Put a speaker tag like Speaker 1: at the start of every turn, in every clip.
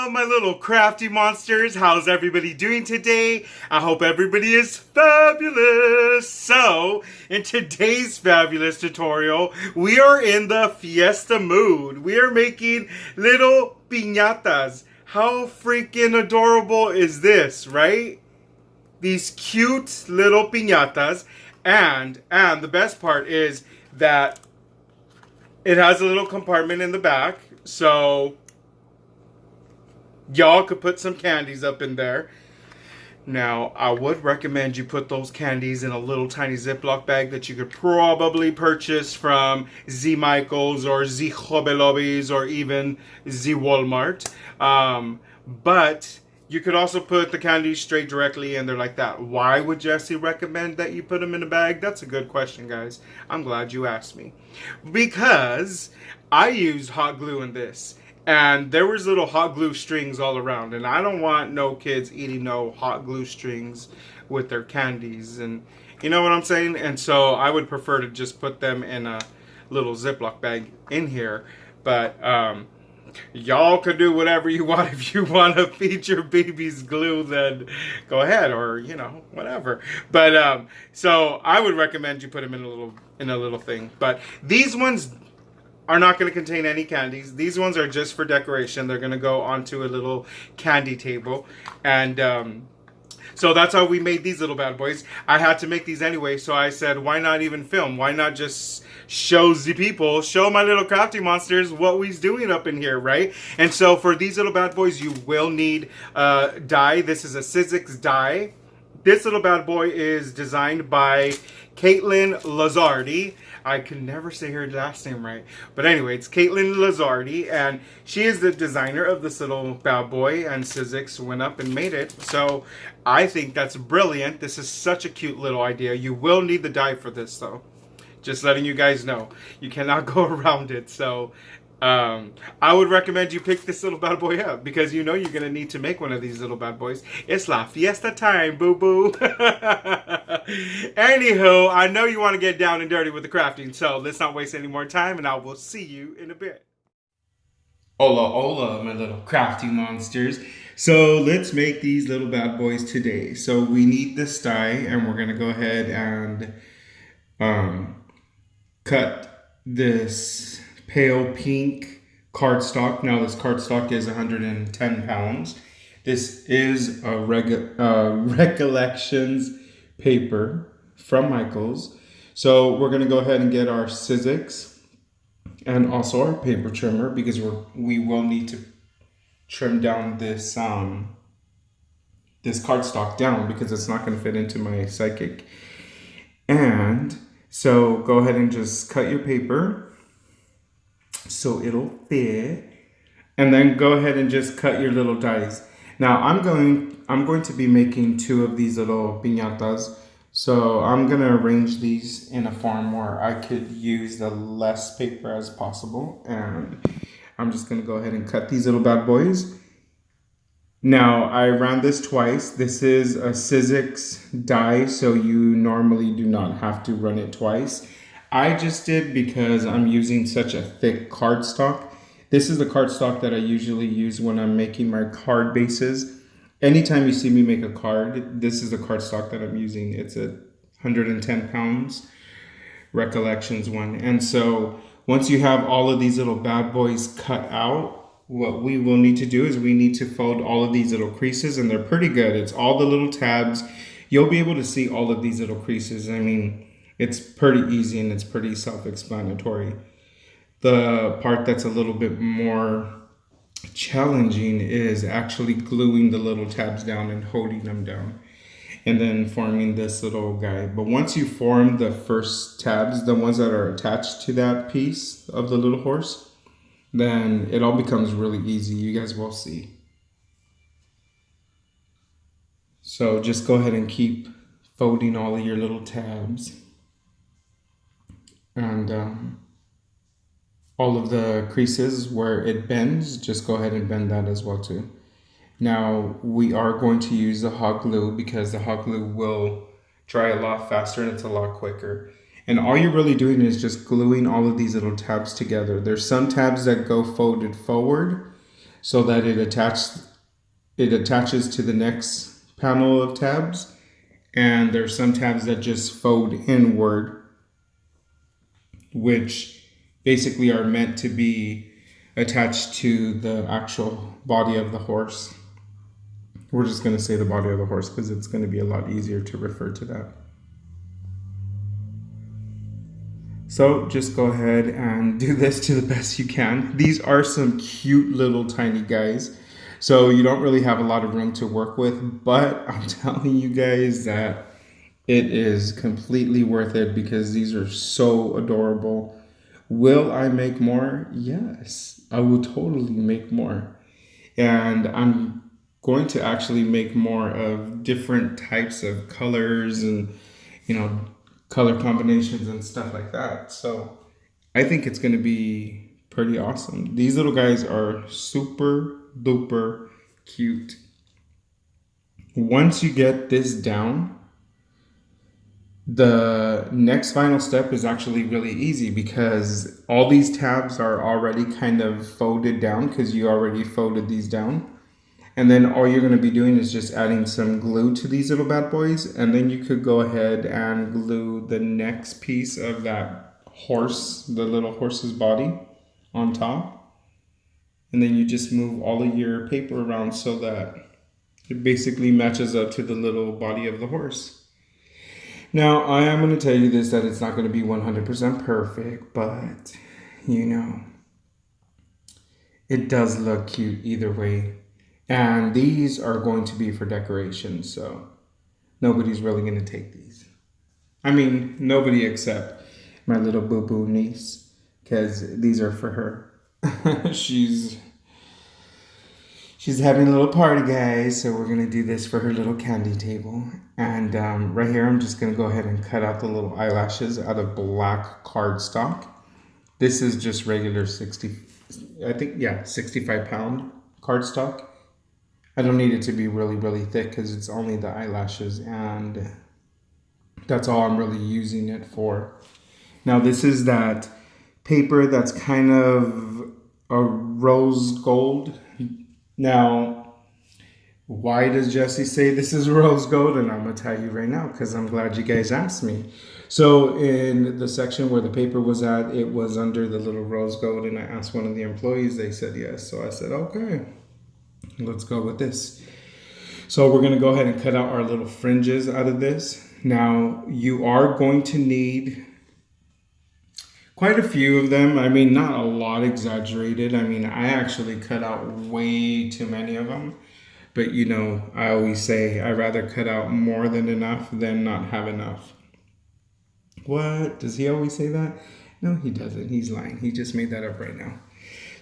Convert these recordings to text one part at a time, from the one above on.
Speaker 1: My little crafty monsters. How's everybody doing today? I hope everybody is fabulous. So, in today's fabulous tutorial, we are in the fiesta mood. We are making little pinatas. How freaking adorable is this, right? These cute little pinatas. And the best part is that it has a little compartment in the back. So y'all could put some candies up in there. Now, I would recommend you put those candies in a little tiny Ziploc bag that you could probably purchase from Z Michaels or Z Hobby Lobbies or even Z Walmart. But you could also put the candies straight directly in there like that. Why would Jesse recommend that you put them in a bag? That's a good question, guys. I'm glad you asked me. Because I used hot glue in this. And there was little hot glue strings all around. And I don't want no kids eating no hot glue strings with their candies. And you know what I'm saying? And so I would prefer to just put them in a little Ziploc bag in here. But y'all could do whatever you want. If you want to feed your babies glue, then go ahead, or you know, whatever. But so I would recommend you put them in a little thing. But these ones are not going to contain any candies. These ones are just for decoration. They're going to go onto a little candy table. And so that's how we made these little bad boys. I had to make these anyway, so I said, why not even film? Why not just show the people, show my little crafty monsters what we's doing up in here, right? And so for these little bad boys, you will need dye. This is a Sizzix die. This little bad boy is designed by Caitlin Lazardi. I can never say her last name right. But anyway, it's Caitlin Lazardi, and she is the designer of this little bad boy, and Sizzix went up and made it. So I think that's brilliant. This is such a cute little idea. You will need the dye for this, though. Just letting you guys know. You cannot go around it. So I would recommend you pick this little bad boy up, because you know you're going to need to make one of these little bad boys. It's la fiesta time, boo-boo. Anywho, I know you want to get down and dirty with the crafting, so let's not waste any more time, and I will see you in a bit. Hola, hola, my little crafty monsters. So let's make these little bad boys today. So we need this die, and we're going to go ahead and cut this pale pink cardstock. Now this cardstock is 110 pounds. This is a Recollections paper from Michaels. So we're going to go ahead and get our Sizzix and also our paper trimmer, because we will need to trim down this this cardstock down, because it's not going to fit into my psychic. And so go ahead and just cut your paper so it'll fit, and then go ahead and just cut your little dies. Now I'm going to be making 2 of these little piñatas, so I'm going to arrange these in a form where I could use the less paper as possible, and I'm just going to go ahead and cut these little bad boys. Now I ran this twice. This is a Sizzix die, so you normally do not have to run it twice. I just did because I'm using such a thick cardstock. This is the cardstock that I usually use when I'm making my card bases. Anytime you see me make a card, this is the cardstock that I'm using. It's a 110 pounds Recollections one. And so once you have all of these little bad boys cut out, what we will need to do is we need to fold all of these little creases, and they're pretty good. It's all the little tabs. You'll be able to see all of these little creases. I mean, it's pretty easy and it's pretty self-explanatory. The part that's a little bit more challenging is actually gluing the little tabs down and holding them down, and then forming this little guy. But once you form the first tabs, the ones that are attached to that piece of the little horse, then it all becomes really easy. You guys will see. So just go ahead and keep folding all of your little tabs. And all of the creases where it bends, just go ahead and bend that as well too. Now we are going to use the hot glue, because the hot glue will dry a lot faster and it's a lot quicker. And all you're really doing is just gluing all of these little tabs together. There's some tabs that go folded forward, so that it attaches to the next panel of tabs. And there's some tabs that just fold inward, which basically are meant to be attached to the actual body of the horse. We're just going to say the body of the horse because it's going to be a lot easier to refer to that. So just go ahead and do this to the best you can. These are some cute little tiny guys. So you don't really have a lot of room to work with, but I'm telling you guys that it is completely worth it because these are so adorable. Will I make more? Yes, I will totally make more. And I'm going to actually make more of different types of colors and, color combinations and stuff like that. So I think it's going to be pretty awesome. These little guys are super duper cute. Once you get this down, the next final step is actually really easy because all these tabs are already kind of folded down because you already folded these down. And then all you're going to be doing is just adding some glue to these little bad boys. And then you could go ahead and glue the next piece of that horse, the little horse's body on top. And then you just move all of your paper around so that it basically matches up to the little body of the horse. Now, I am going to tell you this, that it's not going to be 100% perfect, but it does look cute either way. And these are going to be for decoration, so nobody's really going to take these. I mean, nobody except my little boo-boo niece, because these are for her. She's having a little party, guys, so we're going to do this for her little candy table. And right here, I'm just going to go ahead and cut out the little eyelashes out of black cardstock. This is just regular 65-pound cardstock. I don't need it to be really, really thick because it's only the eyelashes and that's all I'm really using it for. Now this is that paper that's kind of a rose gold. Now, why does Jesse say this is rose gold? And I'm going to tell you right now because I'm glad you guys asked me. So in the section where the paper was at, it was under the little rose gold and I asked one of the employees, they said yes. So I said, okay. Let's go with this. So we're going to go ahead and cut out our little fringes out of this. Now you are going to need quite a few of them. I mean, not a lot exaggerated. I mean, I actually cut out way too many of them. But I always say I'd rather cut out more than enough than not have enough. What? Does he always say that? No, he doesn't. He's lying. He just made that up right now.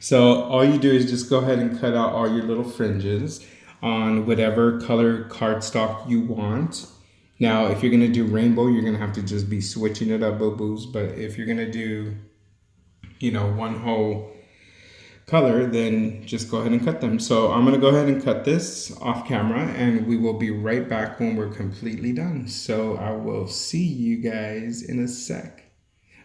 Speaker 1: So all you do is just go ahead and cut out all your little fringes on whatever color cardstock you want. Now, if you're going to do rainbow, you're going to have to just be switching it up, boo-boos. But if you're going to do, one whole color, then just go ahead and cut them. So I'm going to go ahead and cut this off camera and we will be right back when we're completely done. So I will see you guys in a sec.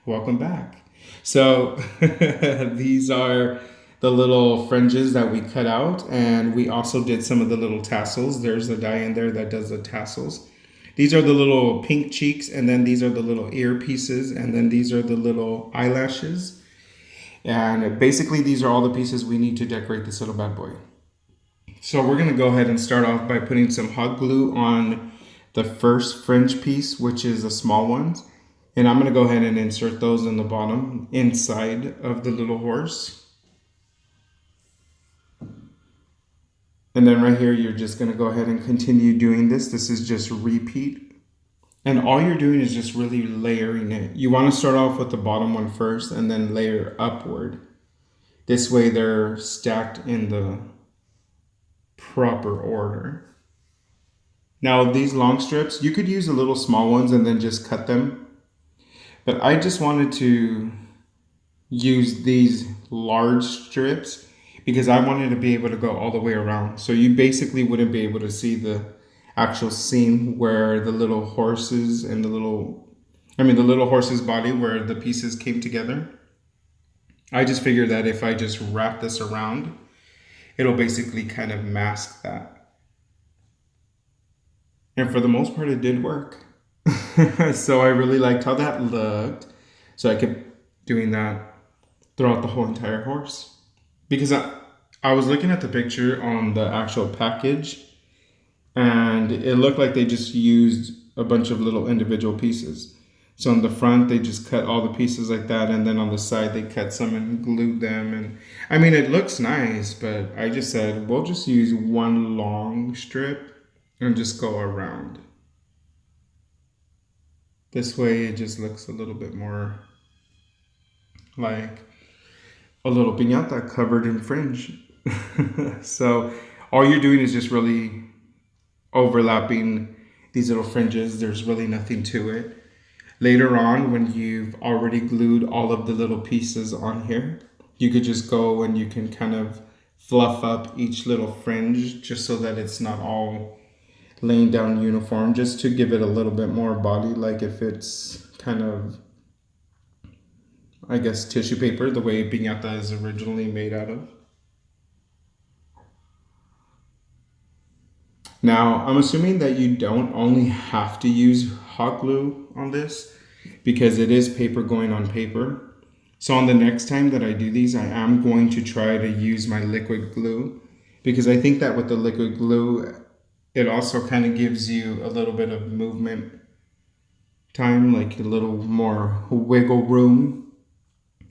Speaker 1: Welcome back. So these are the little fringes that we cut out, and we also did some of the little tassels. There's a die in there that does the tassels. These are the little pink cheeks, and then these are the little ear pieces, and then these are the little eyelashes. And basically these are all the pieces we need to decorate this little bad boy. So we're going to go ahead and start off by putting some hot glue on the first fringe piece, which is the small ones. And I'm going to go ahead and insert those in the bottom inside of the little horse. And then right here, you're just going to go ahead and continue doing this. This is just repeat. And all you're doing is just really layering it. You want to start off with the bottom one first and then layer upward. This way they're stacked in the proper order. Now these long strips, you could use the little small ones and then just cut them. But I just wanted to use these large strips because I wanted to be able to go all the way around. So you basically wouldn't be able to see the actual seam where the little horses and the little horse's body where the pieces came together. I just figured that if I just wrap this around, it'll basically kind of mask that. And for the most part, it did work. So I really liked how that looked. So I kept doing that throughout the whole entire horse. Because I was looking at the picture on the actual package, and it looked like they just used a bunch of little individual pieces. So on the front, they just cut all the pieces like that, and then on the side, they cut some and glued them. And I mean, it looks nice, but I just said, we'll just use one long strip and just go around. This way, it just looks a little bit more like a little piñata covered in fringe. So all you're doing is just really overlapping these little fringes. There's really nothing to it. Later on, when you've already glued all of the little pieces on here, you could just go and you can kind of fluff up each little fringe just so that it's not all laying down uniform, just to give it a little bit more body, like if it's kind of, I guess, tissue paper, the way piñata is originally made out of. Now, I'm assuming that you don't only have to use hot glue on this, because it is paper going on paper. So on the next time that I do these, I am going to try to use my liquid glue, because I think that with the liquid glue, it also kind of gives you a little bit of movement time, like a little more wiggle room,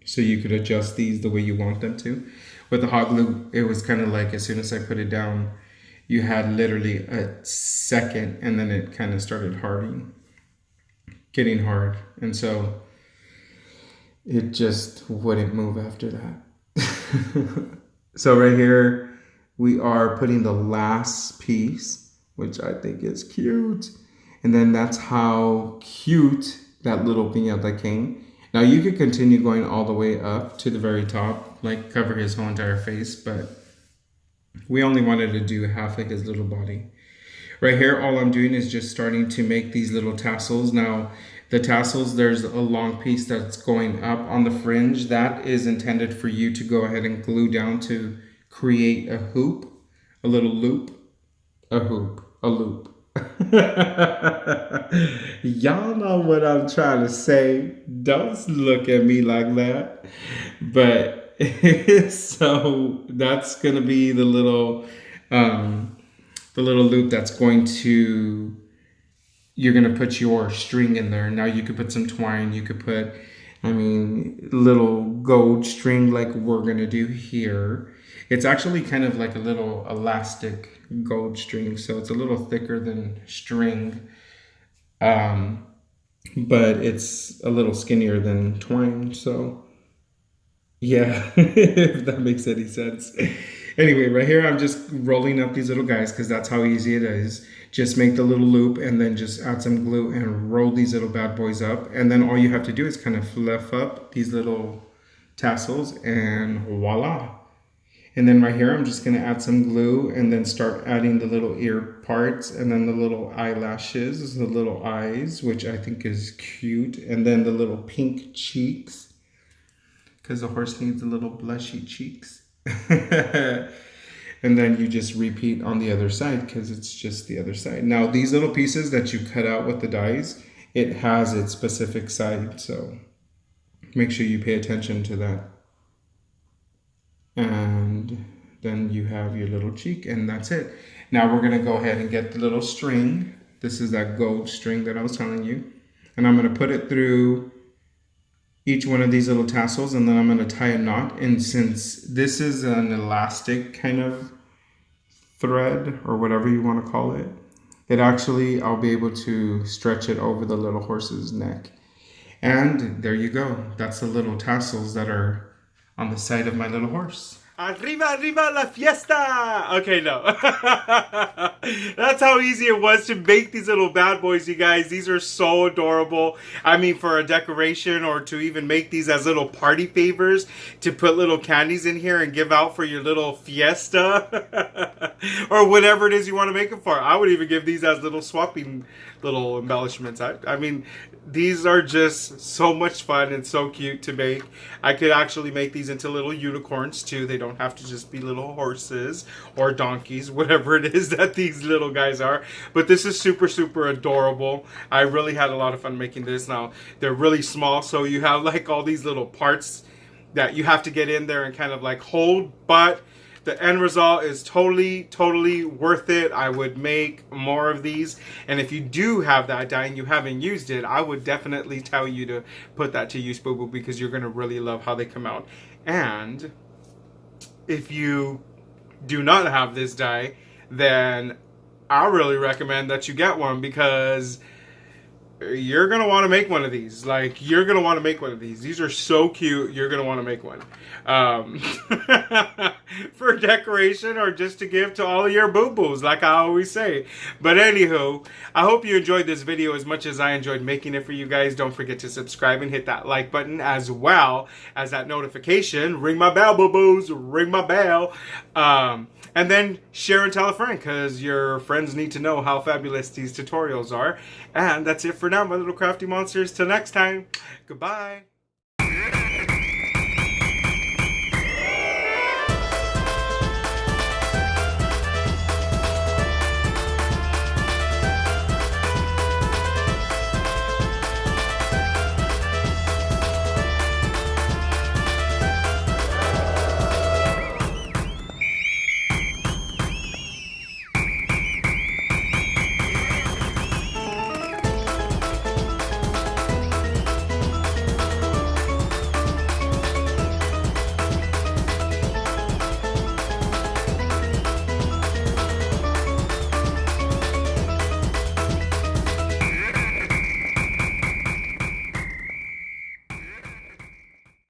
Speaker 1: so you could adjust these the way you want them to. With the hot glue, it was kind of like as soon as I put it down, you had literally a second, and then it kind of started getting hard. And so it just wouldn't move after that. So right here, we are putting the last piece, which I think is cute. And then that's how cute that little piñata came. Now you could continue going all the way up to the very top, like cover his whole entire face, but we only wanted to do half of his little body. Right here, all I'm doing is just starting to make these little tassels. Now, the tassels, there's a long piece that's going up on the fringe. That is intended for you to go ahead and glue down to create a hoop, a little loop, a hoop, a loop. Y'all know what I'm trying to say. Don't look at me like that. But so that's gonna be the little loop that's going to, you're gonna put your string in there. Now you could put some twine, you could put, little gold string like we're gonna do here. It's actually kind of like a little elastic gold string, so it's a little thicker than string, but it's a little skinnier than twine, so yeah, if that makes any sense. Anyway, right here, I'm just rolling up these little guys because that's how easy it is. Just make the little loop and then just add some glue and roll these little bad boys up. And then all you have to do is kind of fluff up these little tassels and voila. And then right here, I'm just going to add some glue and then start adding the little ear parts and then the little eyelashes, the little eyes, which I think is cute. And then the little pink cheeks, because the horse needs a little blushy cheeks. And then you just repeat on the other side because it's just the other side. Now, these little pieces that you cut out with the dies, it has its specific side. So make sure you pay attention to that. And then you have your little cheek, and that's it. Now we're going to go ahead and get the little string. This is that gold string that I was telling you. And I'm going to put it through each one of these little tassels, and then I'm going to tie a knot. And since this is an elastic kind of thread or whatever you want to call it, it actually, I'll be able to stretch it over the little horse's neck. And there you go. That's the little tassels that are on the side of my little horse. Arriba, arriba la fiesta! Okay, no. That's how easy it was to make these little bad boys, you guys. These are so adorable. I mean, for a decoration or to even make these as little party favors, to put little candies in here and give out for your little fiesta or whatever it is you want to make them for. I would even give these as little swapping little embellishments. I mean, these are just so much fun and so cute to make. I could actually make these into little unicorns too. They don't have to just be little horses or donkeys, whatever it is that these little guys are. But this is super, super adorable. I really had a lot of fun making this. Now, they're really small, so you have like all these little parts that you have to get in there and kind of like hold, but the end result is totally, totally worth it. I would make more of these. And if you do have that die and you haven't used it, I would definitely tell you to put that to use, boo boo, because you're going to really love how they come out. And if you do not have this die, then I really recommend that you get one, because you're going to want to make one of these. Like, you're going to want to make one of these. These are so cute. You're going to want to make one. For decoration or just to give to all of your boo-boos, like I always say. But anywho, I hope you enjoyed this video as much as I enjoyed making it for you guys. Don't forget to subscribe and hit that like button, as well as that notification. Ring my bell, boo-boos. Ring my bell. And then share and tell a friend, because your friends need to know how fabulous these tutorials are. And that's it for now, my little crafty monsters. Till next time, goodbye.